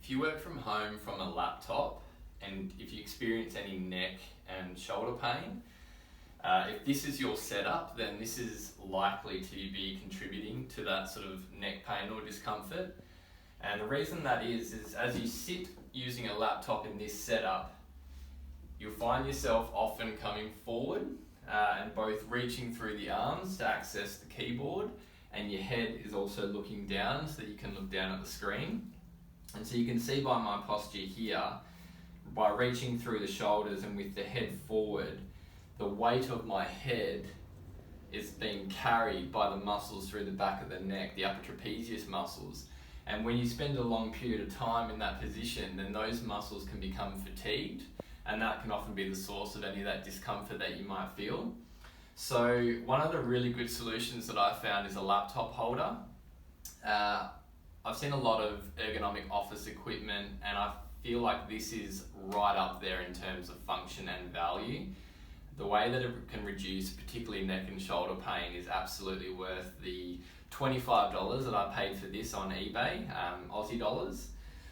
If you work from home from a laptop and if you experience any neck and shoulder pain, if this is your setup, then this is likely to be contributing to that sort of neck pain or discomfort. And the reason that is as you sit using a laptop in this setup, you'll find yourself often coming forward and both reaching through the arms to access the keyboard, and your head is also looking down so that you can look down at the screen. And so you can see by my posture here, by reaching through the shoulders and with the head forward, the weight of my head is being carried by the muscles through the back of the neck, the upper trapezius muscles. And when you spend a long period of time in that position, then those muscles can become fatigued, and that can often be the source of any of that discomfort that you might feel. So one of the really good solutions that I found is a laptop holder. I've seen a lot of ergonomic office equipment, and I feel like this is right up there in terms of function and value. The way that it can reduce particularly neck and shoulder pain is absolutely worth the $25 that I paid for this on eBay, Aussie dollars.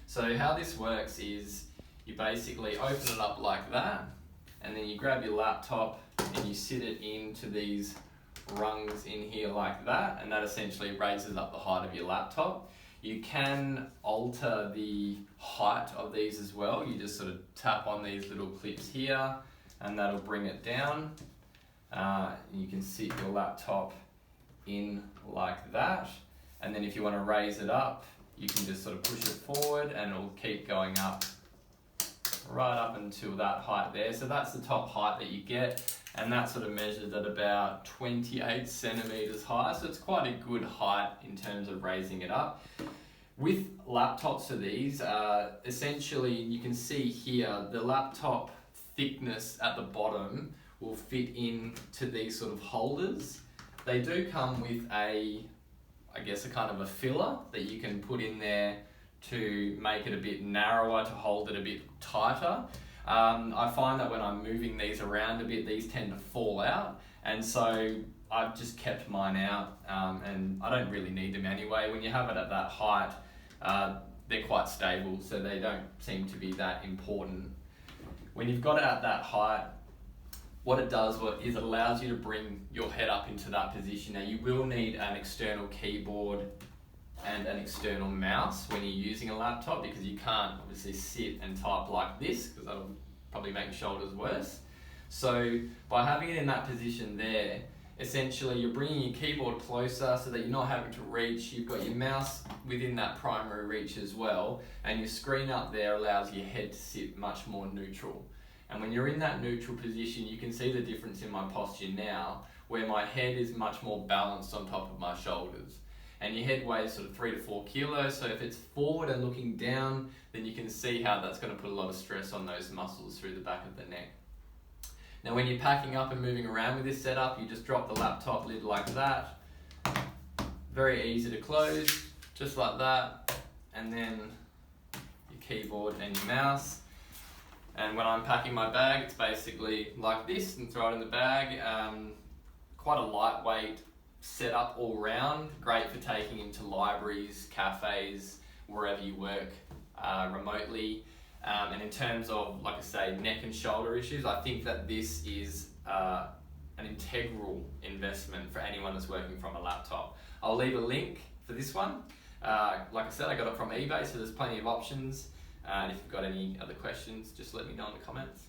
So how this works is you basically open it up like that, and then you grab your laptop and you sit it into these rungs in here like that, and that essentially raises up the height of your laptop. You can alter the height of these as well. You just sort of tap on these little clips here and that'll bring it down. You can sit your laptop in like that. And then if you want to raise it up, you can just sort of push it forward and it'll keep going up right up until that height there. So that's the top height that you get, and that's sort of measured at about 28 centimeters high. So it's quite a good height in terms of raising it up. With laptops of these, essentially you can see here the laptop thickness at the bottom will fit into these sort of holders. They do come with a kind of a filler that you can put in there to make it a bit narrower, to hold it a bit tighter. I find that when I'm moving these around a bit, these tend to fall out, and so I've just kept mine out, and I don't really need them anyway. When you have it at that height, they're quite stable, so they don't seem to be that important. When you've got it at that height, what it does is it allows you to bring your head up into that position. Now you will need an external keyboard and an external mouse when you're using a laptop, because you can't obviously sit and type like this, because that'll probably make your shoulders worse. So by having it in that position there, essentially you're bringing your keyboard closer so that you're not having to reach. You've got your mouse within that primary reach as well, and your screen up there allows your head to sit much more neutral. And when you're in that neutral position, you can see the difference in my posture now, where my head is much more balanced on top of my shoulders. And your head weighs sort of 3 to 4 kilos, so if it's forward and looking down, then you can see how that's going to put a lot of stress on those muscles through the back of the neck. Now when you're packing up and moving around with this setup, you just drop the laptop lid like that. Very easy to close, just like that. And then your keyboard and your mouse. And when I'm packing my bag, it's basically like this, and throw it in the bag. Quite a lightweight setup all round, great for taking into libraries, cafes, wherever you work remotely. And in terms of, like I say, neck and shoulder issues, I think that this is an integral investment for anyone that's working from a laptop. I'll leave a link for this one. Like I said, I got it from eBay, so there's plenty of options. And if you've got any other questions, just let me know in the comments.